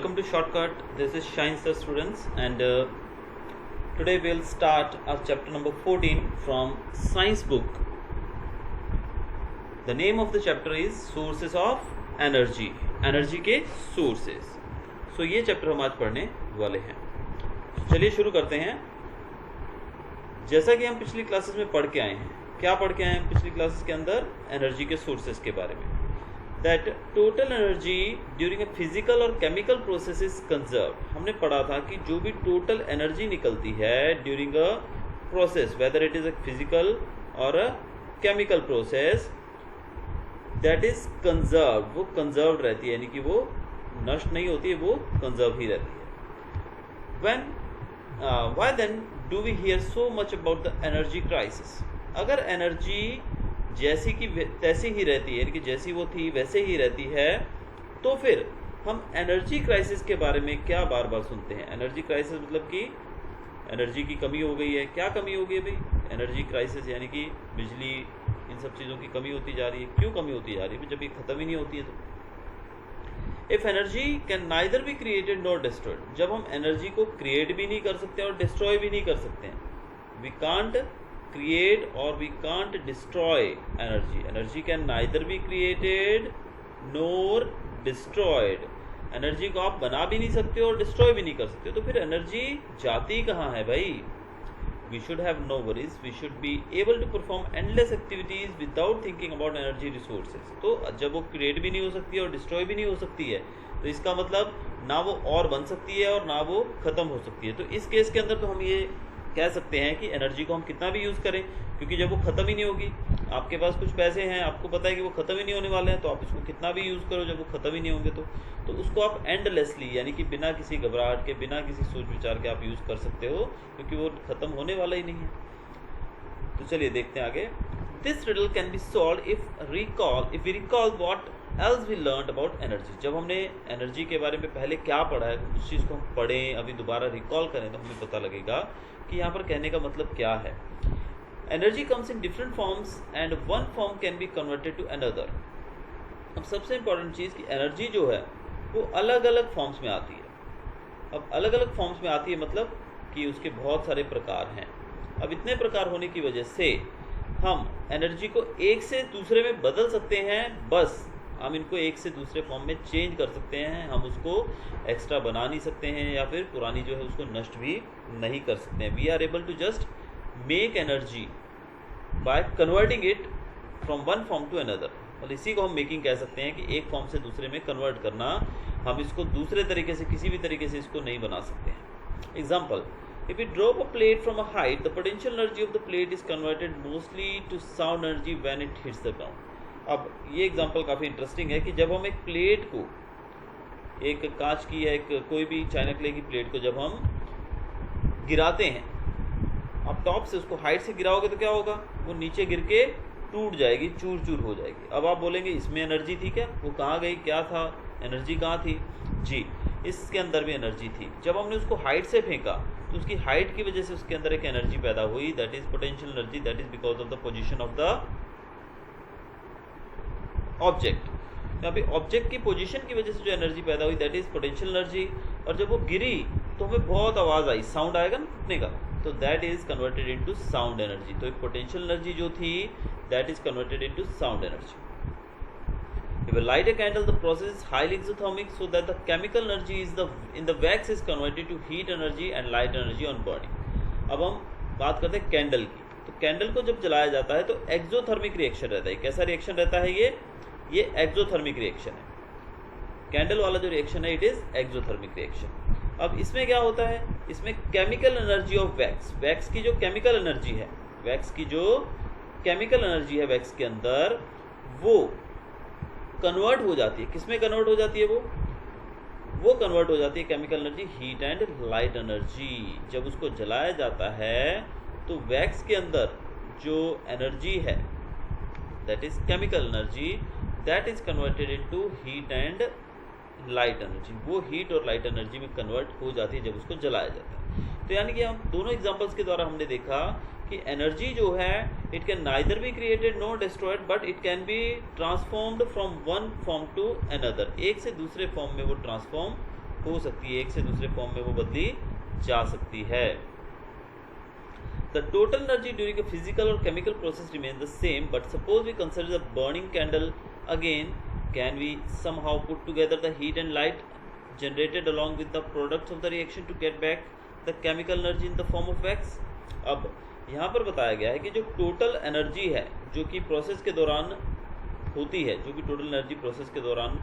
Welcome to Shortcut. This is Shines the Students, and today we'll start our chapter number 14 from Science book. The name of the chapter is Sources of Energy. Energy के sources. So ये chapter हम आज पढ़ने वाले हैं. चलिए शुरू करते हैं. जैसा कि हम पिछली क्लासेस में पढ़ के आए हैं, क्या पढ़ के आए हैं पिछली क्लासेस के अंदर? एनर्जी के सोर्सेज के बारे में. That total energy during a physical और केमिकल प्रोसेस इज कंजर्व. हमने पढ़ा था कि जो भी टोटल एनर्जी निकलती है during a process, whether it is a physical or a chemical process, that is conserve. वो कंजर्व रहती है, यानी कि वो नष्ट नहीं होती है, वो कंजर्व ही रहती है. When why then do we hear so much about the energy crisis? अगर एनर्जी जैसी की तैसी ही रहती है, यानी कि जैसी वो थी वैसे ही रहती है, तो फिर हम एनर्जी क्राइसिस के बारे में क्या बार बार सुनते हैं? एनर्जी क्राइसिस मतलब कि एनर्जी की कमी हो गई है. क्या कमी हो गई है भाई? एनर्जी क्राइसिस यानी कि बिजली, इन सब चीज़ों की कमी होती जा रही है. क्यों कमी होती जा रही है? जब ये ख़त्म ही नहीं होती है तो. If energy can neither be created nor destroyed, जब हम एनर्जी को क्रिएट भी नहीं कर सकते और डिस्ट्रॉय भी नहीं कर सकते हैं. We can't create or we can't destroy energy. Energy can neither be created nor destroyed. Energy को आप बना भी नहीं सकते और डिस्ट्रॉय भी नहीं कर सकते. तो फिर एनर्जी जाती कहाँ है भाई? We should have no worries. We should be able to perform endless activities without thinking about energy resources. तो जब वो क्रिएट भी नहीं हो सकती है और डिस्ट्रॉय भी नहीं हो सकती है, तो इसका मतलब ना वो और बन सकती है और ना वो ख़त्म हो सकती है. तो इस केस के अंदर तो हम ये कह सकते हैं कि एनर्जी को हम कितना भी यूज़ करें, क्योंकि जब वो ख़त्म ही नहीं होगी, आपके पास कुछ पैसे हैं, आपको पता है कि वो ख़त्म ही नहीं होने वाले हैं, तो आप इसको कितना भी यूज़ करो, जब वो ख़त्म ही नहीं होंगे तो उसको आप एंडलेसली, यानी कि बिना किसी घबराहट के, बिना किसी सोच विचार के आप यूज़ कर सकते हो, क्योंकि वो ख़त्म होने वाला ही नहीं है. तो चलिए देखते हैं आगे. This riddle can be solved if we recall what else we learn about energy. जब हमने एनर्जी के बारे में पहले क्या पढ़ा है, उस चीज़ को हम पढ़ें, अभी दोबारा रिकॉल करें, तो हमें पता लगेगा कि यहाँ पर कहने का मतलब क्या है. Energy comes in different forms and one form can be converted to another. अब सबसे इम्पॉर्टेंट चीज़ कि एनर्जी जो है वो अलग अलग फॉर्म्स में आती है. अब अलग अलग फॉर्म्स में आती है मतलब कि उसके बहुत सारे प्रकार हैं. अब इतने प्रकार होने की वजह से हम एनर्जी को एक से दूसरे में बदल सकते हैं. बस हम इनको एक से दूसरे फॉर्म में चेंज कर सकते हैं. हम उसको एक्स्ट्रा बना नहीं सकते हैं, या फिर पुरानी जो है उसको नष्ट भी नहीं कर सकते हैं. We are able to just make energy by converting it from one form to another. और इसी को हम मेकिंग कह सकते हैं कि एक फॉर्म से दूसरे में कन्वर्ट करना. हम इसको दूसरे तरीके से, किसी भी तरीके से इसको नहीं बना सकते हैं. Example, if we drop a plate from a height, the potential energy of the plate is converted mostly to sound energy when it hits the ground. अब ये एग्जांपल काफ़ी इंटरेस्टिंग है कि जब हम एक प्लेट को, एक कांच की या एक कोई भी चाइना क्ले की प्लेट को जब हम गिराते हैं, आप टॉप से उसको हाइट से गिराओगे तो क्या होगा? वो नीचे गिर के टूट जाएगी, चूर चूर हो जाएगी. अब आप बोलेंगे इसमें एनर्जी थी क्या? वो कहाँ गई? क्या था? एनर्जी कहाँ थी? जी, इसके अंदर भी एनर्जी थी. जब हमने उसको हाइट से फेंका तो उसकी हाइट की वजह से उसके अंदर एक एनर्जी पैदा हुई, that is potential energy. That is because of the position of the object. यहाँ पे ऑब्जेक्ट की पोजीशन की वजह से जो एनर्जी पैदा हुई, दैट इज पोटेंशियल एनर्जी. और जब वो गिरी तो हमें बहुत आवाज़ आई, साउंड आएगा ना फटने का, तो that is converted into sound energy. तो एक पोटेंशियल एनर्जी जो थी, that is converted into sound energy. If we light a candle, the process is highly exothermic, so that the chemical energy in the wax is converted to heat energy and light energy on burning. अब हम बात करते हैं candle की. तो candle को जब जलाया जाता है तो एक्सोथर्मिक रिएक्शन रहता है. कैसा रिएक्शन रहता है ये एक्सोथर्मिक रिएक्शन है. कैंडल वाला जो रिएक्शन है, इट इज एक्सोथर्मिक रिएक्शन. अब इसमें क्या होता है? इसमें chemical energy of wax, wax की जो केमिकल एनर्जी है, वैक्स की जो केमिकल एनर्जी है वैक्स के अंदर, वो कन्वर्ट हो जाती है. किसमें कन्वर्ट हो जाती है? वो कन्वर्ट हो जाती है chemical energy, heat and light energy. जब उसको जलाया जाता है तो वैक्स के अंदर जो एनर्जी है, that is chemical energy, that is converted into heat and light energy. वो हीट और लाइट एनर्जी में कन्वर्ट हो जाती है जब उसको जलाया जाता है. तो यानी कि हम दोनों एग्जांपल्स के द्वारा हमने देखा कि एनर्जी जो है, it can neither be created nor destroyed, but it can be transformed from one form to another. एक से दूसरे फॉर्म में वो ट्रांसफॉर्म हो सकती है, एक से दूसरे फॉर्म में वो बदली जा सकती है। The total energy during a physical or chemical process remains the same, but suppose we consider the burning candle again, can we somehow put together the heat and light generated along with the products of the reaction to get back the chemical energy in the form of wax? अब यहाँ पर बताया गया है कि जो total energy है जो कि प्रोसेस के दौरान होती है, जो कि टोटल एनर्जी प्रोसेस के दौरान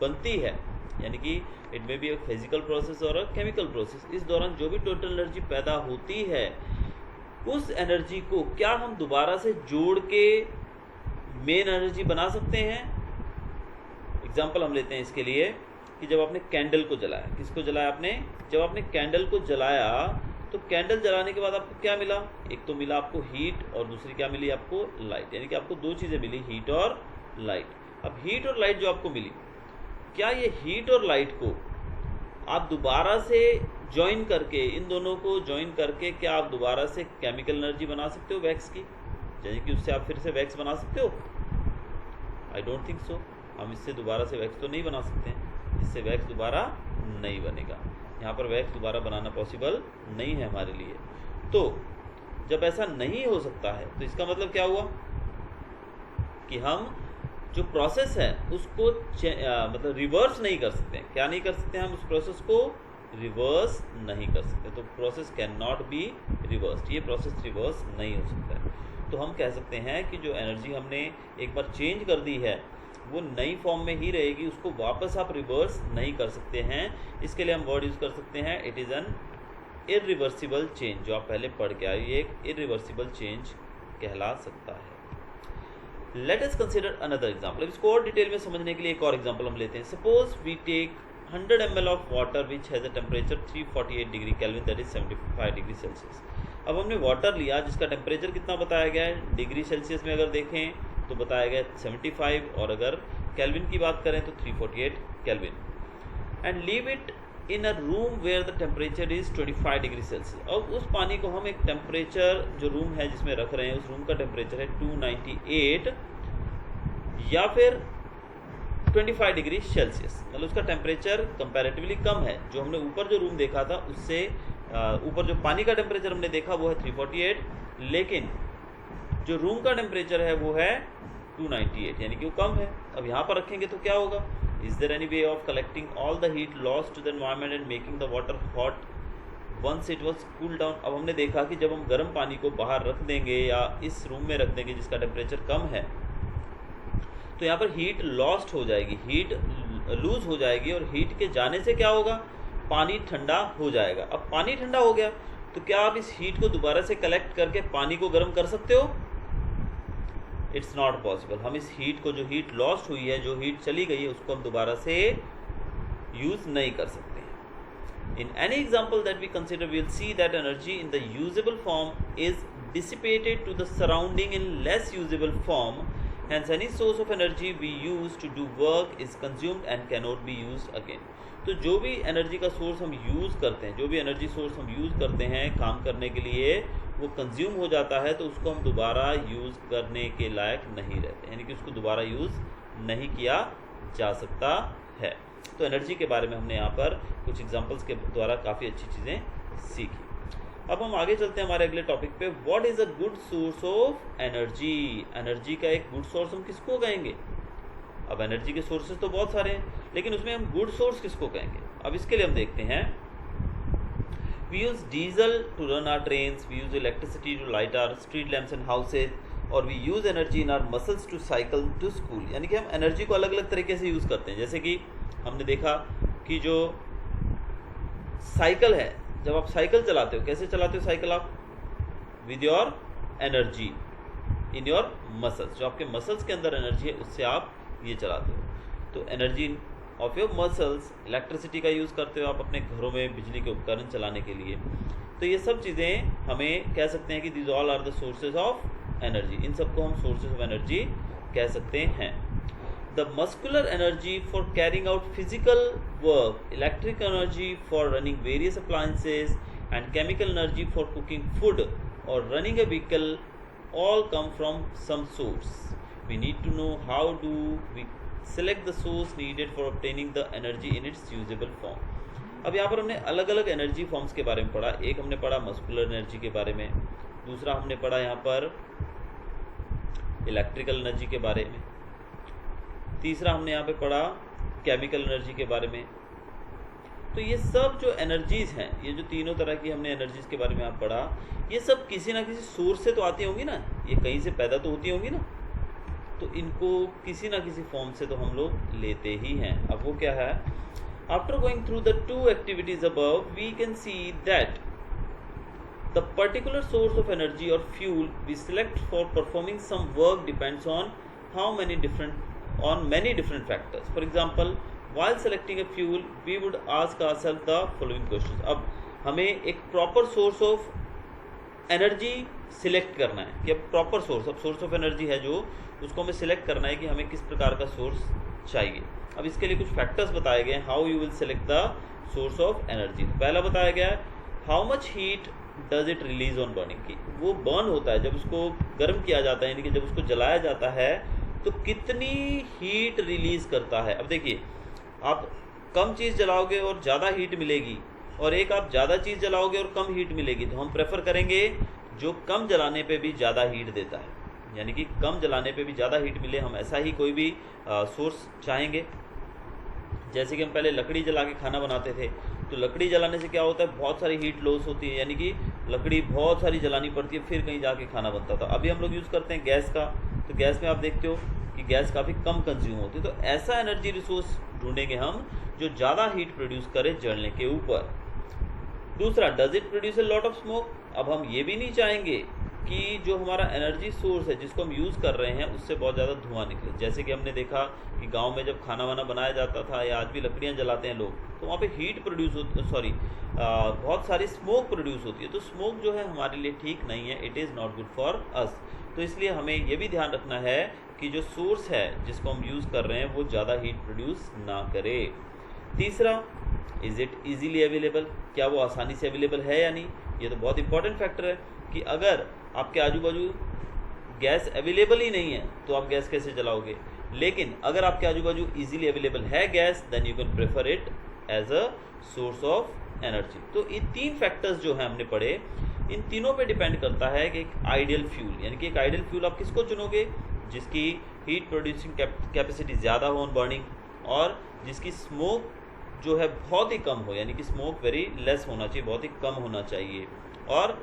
बनती है, यानी कि इट में भी एक फिजिकल प्रोसेस और केमिकल प्रोसेस, इस दौरान जो भी टोटल एनर्जी पैदा होती है उस एनर्जी को क्या हम दोबारा से जोड़ के मेन एनर्जी बना सकते हैं। एग्जांपल हम लेते हैं इसके लिए कि जब आपने कैंडल को जलाया, किसको जलाया आपने, जब आपने कैंडल को जलाया तो कैंडल जलाने के बाद आपको क्या मिला, एक तो मिला आपको हीट और दूसरी क्या मिली आपको लाइट, यानी कि आपको दो चीज़ें मिली, हीट और लाइट। अब हीट और लाइट जो आपको मिली, क्या ये हीट और लाइट को आप दोबारा से ज्वाइन करके, इन दोनों को ज्वाइन करके क्या आप दोबारा से केमिकल एनर्जी बना सकते हो वैक्स की, यानी कि उससे आप फिर से वैक्स बना सकते हो? I don't think so. हम इससे दोबारा से वैक्स तो नहीं बना सकते हैं, इससे वैक्स दोबारा नहीं बनेगा, यहाँ पर वैक्स दोबारा बनाना पॉसिबल नहीं है हमारे लिए। तो जब ऐसा नहीं हो सकता है तो इसका मतलब क्या हुआ कि हम जो प्रोसेस है उसको मतलब रिवर्स नहीं कर सकते हैं। क्या नहीं कर सकते हैं हम उस प्रोसेस को रिवर्स नहीं कर सकते, तो process can not be reversed, ये प्रोसेस रिवर्स नहीं हो सकता है। तो हम कह सकते हैं कि जो एनर्जी हमने एक बार चेंज कर दी है वो नई फॉर्म में ही रहेगी, उसको वापस आप रिवर्स नहीं कर सकते हैं। इसके लिए हम वर्ड यूज़ कर सकते हैं it is an irreversible change, जो आप पहले पढ़ के आए, ये एक इरिवर्सिबल चेंज कहला सकता है। Let us consider another example. अब इसको और डिटेल में समझने के लिए एक और एग्जाम्पल हम लेते हैं। Suppose we take 100 ml of water which has a temperature 348 degree Kelvin, that is 75 degree Celsius. अब हमने वाटर लिया जिसका टेम्परेचर कितना बताया गया है, डिग्री सेल्सियस में अगर देखें तो बताया गया 75, और अगर केल्विन की बात करें तो 348 Kelvin, and leave it in a room where the temperature is 25 degree Celsius. अब उस पानी को हम एक टेम्परेचर, जो रूम है जिसमें रख रहे हैं उस रूम का टेम्परेचर है 298 या फिर 25 डिग्री सेल्सियस, मतलब उसका टेम्परेचर कंपैरेटिवली कम है। जो हमने ऊपर जो रूम देखा था उससे ऊपर जो पानी का टेम्परेचर हमने देखा वो है 348, लेकिन जो रूम का टेम्परेचर है वो है 298, यानी कि वो कम है। अब यहाँ पर रखेंगे तो क्या होगा, is there any way of collecting all the heat lost to the environment and making the water hot once it was cool down. अब हमने देखा कि जब हम गर्म पानी को बाहर रख देंगे या इस रूम में रख देंगे जिसका टेम्परेचर कम है, तो यहाँ पर हीट लॉस्ट हो जाएगी, हीट लूज हो जाएगी, और हीट के जाने से क्या होगा, पानी ठंडा हो जाएगा। अब पानी ठंडा हो गया तो क्या आप इस हीट को दोबारा से कलेक्ट करके पानी को गर्म कर सकते हो? It's not possible. हम इस हीट को, जो हीट लॉस्ट हुई है, जो हीट चली गई है, उसको हम दोबारा से यूज नहीं कर सकते। In any example that we consider, we will see that energy in the usable form is dissipated to the surrounding in less usable form. Hence, any source of energy we use to do work is consumed and cannot be used again. तो जो भी energy का source हम use करते हैं, जो भी energy source हम यूज़ करते हैं काम करने के लिए, वो कंज्यूम हो जाता है, तो उसको हम दोबारा यूज़ करने के लायक नहीं रहते, यानी कि उसको दोबारा यूज़ नहीं किया जा सकता है। तो एनर्जी के बारे में हमने यहाँ पर कुछ एग्जांपल्स के द्वारा काफ़ी अच्छी चीज़ें सीखी। अब हम आगे चलते हैं हमारे अगले टॉपिक पे। What is a good source of energy. Energy का एक गुड सोर्स हम किसको कहेंगे? अब एनर्जी के सोर्सेज तो बहुत सारे हैं, लेकिन उसमें हम गुड सोर्स किसको कहेंगे? अब इसके लिए हम देखते हैं, we use diesel to run our trains, we use electricity to light our street lamps and houses, और we use energy in our muscles to cycle to school. यानी कि हम एनर्जी को अलग अलग तरीके से यूज़ करते हैं। जैसे कि हमने देखा कि जो साइकिल है, जब आप साइकिल चलाते हो, कैसे चलाते हो साइकिल आप? With your energy in your muscles, जो आपके मसल्स के अंदर एनर्जी है उससे आप ये चलाते हो। तो energy of your muscles, electricity का यूज़ करते हो आप अपने घरों में बिजली के उपकरण चलाने के लिए। तो ये सब चीज़ें हमें कह सकते हैं कि this all are the sources of energy. इन सबको हम सोर्सेज ऑफ एनर्जी कह सकते हैं। The muscular energy for carrying out physical work, electric energy for running various appliances, and chemical energy for cooking food or running a vehicle all come from some source. We need to know how do we select the source needed for obtaining the energy in its usable form. अब यहाँ पर हमने अलग अलग energy forms के बारे में पढ़ा. एक हमने पढ़ा मस्कुलर एनर्जी के बारे में, दूसरा हमने पढ़ा यहाँ पर इलेक्ट्रिकल एनर्जी के बारे में, तीसरा हमने यहाँ पे पढ़ा केमिकल एनर्जी के बारे में. तो ये सब जो एनर्जीज़ हैं, ये जो तीनों तरह की हमने एनर्जीज़ के बारे में आप पढ़ा, ये सब किसी ना किसी सोर्स से तो आती होंगी ना, ये कहीं से पैदा तो होती होंगी ना, तो इनको किसी ना किसी फॉर्म से तो हम लोग लेते ही हैं. अब वो क्या है? After going through the two activities above we can see that the particular source of energy or fuel we select for performing some work depends on many different factors. For example, while selecting a fuel we would ask ourselves the following questions. अब हमें एक proper source of energy select करना है कि अब proper source, अब source of energy है जो, उसको हमें सिलेक्ट करना है कि हमें किस प्रकार का सोर्स चाहिए. अब इसके लिए कुछ फैक्टर्स बताए गए हैं, how you will select the source of energy. पहला बताया गया है how much heat does it release on burning, की वो बर्न होता है जब उसको गर्म किया जाता है, यानी कि जब उसको जलाया जाता है तो कितनी हीट रिलीज करता है. अब देखिए, आप कम चीज़ जलाओगे और ज़्यादा हीट मिलेगी, और एक आप ज़्यादा चीज़ जलाओगे और कम हीट मिलेगी, तो हम प्रेफर करेंगे जो कम जलाने पे भी ज़्यादा हीट देता है, यानी कि कम जलाने पे भी ज़्यादा हीट मिले. हम ऐसा ही कोई भी सोर्स चाहेंगे. जैसे कि हम पहले लकड़ी जला के खाना बनाते थे, तो लकड़ी जलाने से क्या होता है, बहुत सारी हीट लॉस होती है, यानी कि लकड़ी बहुत सारी जलानी पड़ती है, फिर कहीं जाके खाना बनता था. अभी हम लोग यूज़ करते हैं गैस का, तो गैस में आप देखते हो कि गैस काफ़ी कम कंज्यूम होती है. तो ऐसा एनर्जी रिसोर्स ढूंढेंगे हम जो ज़्यादा हीट प्रोड्यूस करे जलने के ऊपर. दूसरा, does it produce a lot of smoke. अब हम ये भी नहीं चाहेंगे कि जो हमारा एनर्जी सोर्स है जिसको हम यूज़ कर रहे हैं उससे बहुत ज़्यादा धुआं निकले. जैसे कि हमने देखा कि गांव में जब खाना वाना बनाया जाता था, या आज भी लकड़ियाँ जलाते हैं लोग, तो वहाँ पे हीट प्रोड्यूस होती, बहुत सारी स्मोक प्रोड्यूस होती है. तो स्मोक जो है हमारे लिए ठीक नहीं है, it is not good for us. तो इसलिए हमें ये भी ध्यान रखना है कि जो सोर्स है जिसको हम यूज़ कर रहे हैं वो ज़्यादा हीट प्रोड्यूस ना करे. तीसरा, इज़ इट ईजीली अवेलेबल, क्या वो आसानी से अवेलेबल है या नहीं. ये तो बहुत इंपॉर्टेंट फैक्टर है कि अगर आपके आजू बाजू गैस अवेलेबल ही नहीं है तो आप गैस कैसे जलाओगे. लेकिन अगर आपके आजू बाजू ईजिली अवेलेबल है gas, then you can prefer it as a source of energy. तो ये तीन फैक्टर्स जो हैं हमने पढ़े, इन तीनों पे डिपेंड करता है कि एक आइडियल फ्यूल, यानी कि एक आइडियल फ्यूल आप किसको चुनोगे, जिसकी हीट प्रोड्यूसिंग कैपेसिटी ज़्यादा हो ऑन बर्निंग, और जिसकी स्मोक जो है बहुत ही कम हो, यानी कि स्मोक वेरी लेस होना चाहिए, बहुत ही कम होना चाहिए, और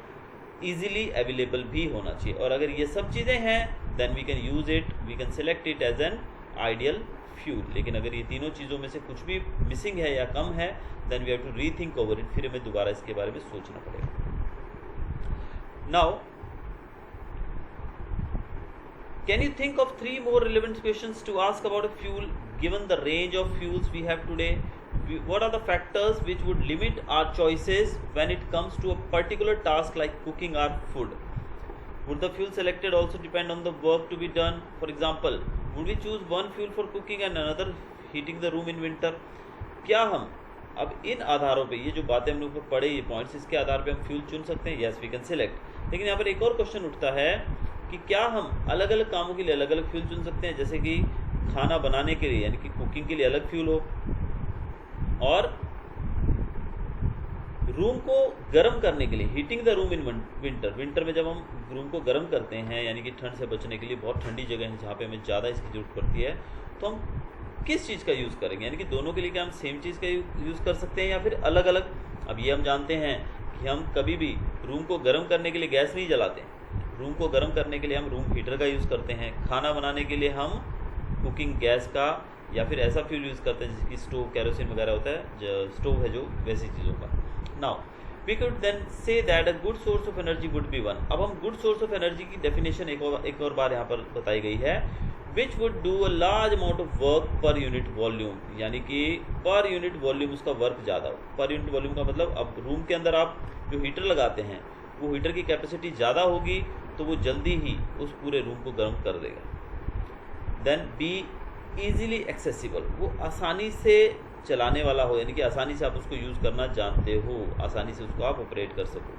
ईजिली अवेलेबल भी होना चाहिए. और अगर ये सब चीज़ें हैं then we can use it, we can select it as an ideal fuel. लेकिन अगर ये तीनों चीज़ों में से कुछ भी मिसिंग है या कम है, then we have to rethink over it, फिर हमें दोबारा इसके बारे में सोचना पड़ेगा. Now can you think of 3 more relevant questions to ask about a fuel given the range of fuels we have today? What are the factors which would limit our choices when it comes to a particular task like cooking our food? Would the fuel selected also depend on the work to be done? For example, would we choose one fuel for cooking and another heating the room in winter? क्या हम अब इन आधारों पे, ये जो बातें हम लोग पढ़े, ये पॉइंट्स, इसके आधार पे हम फ्यूल चुन सकते हैं. Yes, we can select. लेकिन यहाँ पर एक और क्वेश्चन उठता है कि क्या हम अलग अलग कामों के लिए अलग अलग फ्यूल चुन सकते हैं. जैसे कि खाना बनाने के लिए, यानी कि कुकिंग के लिए अलग फ्यूल हो, और रूम को गर्म करने के लिए, heating the room in winter में जब हम रूम को गर्म करते हैं, यानी कि ठंड से बचने के लिए, बहुत ठंडी जगह है जहाँ पे हमें ज़्यादा इसकी जरूरत पड़ती है, तो हम किस चीज़ का यूज़ करेंगे. यानी कि दोनों के लिए क्या हम सेम चीज़ का यूज़ कर सकते हैं या फिर अलग अलग. अब ये हम जानते हैं कि हम कभी भी रूम को गर्म करने के लिए गैस नहीं जलाते. रूम को गर्म करने के लिए हम रूम हीटर का यूज़ करते हैं. खाना बनाने के लिए हम कुकिंग गैस का या फिर ऐसा फ्यूल यूज़ करते हैं जैसे कि स्टोव, कैरोसिन वगैरह होता है, जो स्टोव है, जो वैसी चीज़ों का. Now we could then say that a good source of energy would be one. अब हम गुड सोर्स ऑफ एनर्जी की डेफिनेशन एक और बार यहाँ पर बताई गई है, which would do a large amount of work per unit volume, यानी कि पर यूनिट वॉल्यूम उसका वर्क ज़्यादा हो. पर यूनिट वॉल्यूम का मतलब, अब रूम के अंदर आप जो हीटर लगाते हैं वो हीटर की कैपेसिटी ज़्यादा होगी तो वो जल्दी ही उस पूरे रूम को गर्म कर देगा. देन बी ईजिली एक्सेसिबल, वो आसानी से चलाने वाला हो, यानी कि आसानी से आप उसको यूज़ करना जानते हो, आसानी से उसको आप ऑपरेट कर सको.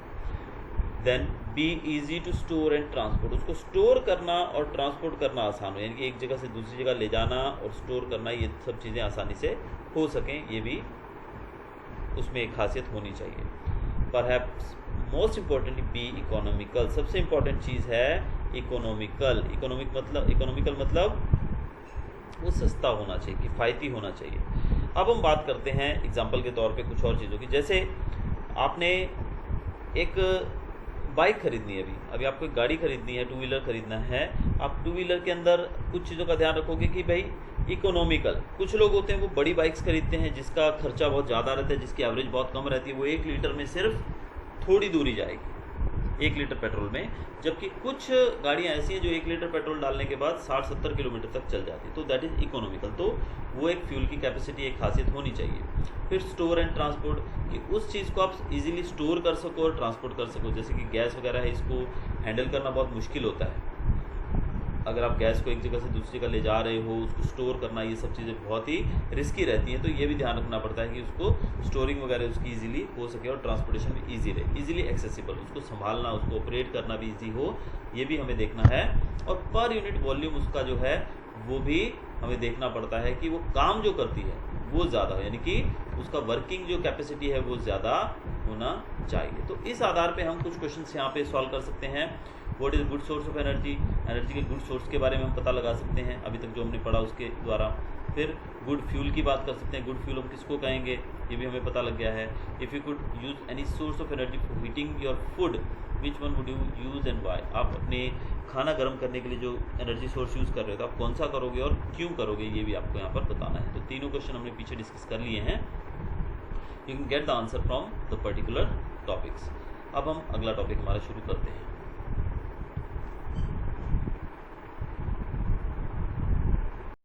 Then be easy to store and transport, उसको स्टोर करना और ट्रांसपोर्ट करना आसान हो, यानी कि एक जगह से दूसरी जगह ले जाना और स्टोर करना, ये सब चीज़ें आसानी से हो सकें, ये भी उसमें एक खासियत होनी चाहिए। Perhaps most importantly be economical, सबसे इम्पॉर्टेंट चीज़ है इकोनॉमिकल। इकोनॉमिकल मतलब वो सस्ता होना चाहिए, किफ़ायती होना चाहिए। अब हम बात करते हैं एग्जाम्पल के तौर पे कुछ और चीज़ों की। जैसे आपने एक बाइक खरीदनी है, अभी आपको एक गाड़ी खरीदनी है, टू व्हीलर खरीदना है। आप टू व्हीलर के अंदर कुछ चीज़ों का ध्यान रखोगे कि भाई इकोनॉमिकल, कुछ लोग होते हैं वो बड़ी बाइक्स खरीदते हैं जिसका खर्चा बहुत ज़्यादा रहता है, जिसकी एवरेज बहुत कम रहती है, वो 1 लीटर में सिर्फ थोड़ी दूरी जाएगी 1 लीटर पेट्रोल में, जबकि कुछ गाड़ियाँ ऐसी हैं जो 1 लीटर पेट्रोल डालने के बाद 60-70 किलोमीटर तक चल जाती है, तो दैट इज़ इकोनॉमिकल। तो वो एक फ्यूल की कैपेसिटी, एक खासियत होनी चाहिए। फिर स्टोर एंड ट्रांसपोर्ट, कि उस चीज़ को आप इजीली स्टोर कर सको और ट्रांसपोर्ट कर सको। जैसे कि गैस वगैरह है, इसको हैंडल करना बहुत मुश्किल होता है। अगर आप गैस को एक जगह से दूसरी जगह ले जा रहे हो, उसको स्टोर करना, ये सब चीज़ें बहुत ही रिस्की रहती हैं, तो ये भी ध्यान रखना पड़ता है कि उसको स्टोरिंग वगैरह उसकी इजीली हो सके और ट्रांसपोर्टेशन भी इजी रहे, इजीली एक्सेसिबल, उसको संभालना, उसको ऑपरेट करना भी इजी हो, ये भी हमें देखना है। और पर यूनिट वॉल्यूम उसका जो है वो भी हमें देखना पड़ता है कि वो काम जो करती है वो ज़्यादा हो, यानी कि उसका वर्किंग जो कैपेसिटी है वो ज़्यादा होना चाहिए। तो इस आधार पे हम कुछ क्वेश्चंस यहाँ पे सॉल्व कर सकते हैं। What is good source of energy, energy के गुड सोर्स के बारे में हम पता लगा सकते हैं अभी तक जो हमने पढ़ा उसके द्वारा। फिर गुड फ्यूल की बात कर सकते हैं, गुड फ्यूल हम किसको कहेंगे ये भी हमें पता लग गया है। If you could use any source of energy for heating your food, which one would you use and why, आप अपने खाना गर्म करने के लिए जो एनर्जी सोर्स यूज़ कर रहे हो तो आप कौन सा करोगे और क्यों करोगे, ये भी आपको यहाँ पर बताना है। तो तीनों क्वेश्चन हमने पीछे डिस्कस कर लिए हैं। You can get the answer from the particular topics. अब हम अगला टॉपिक हमारा शुरू करते हैं।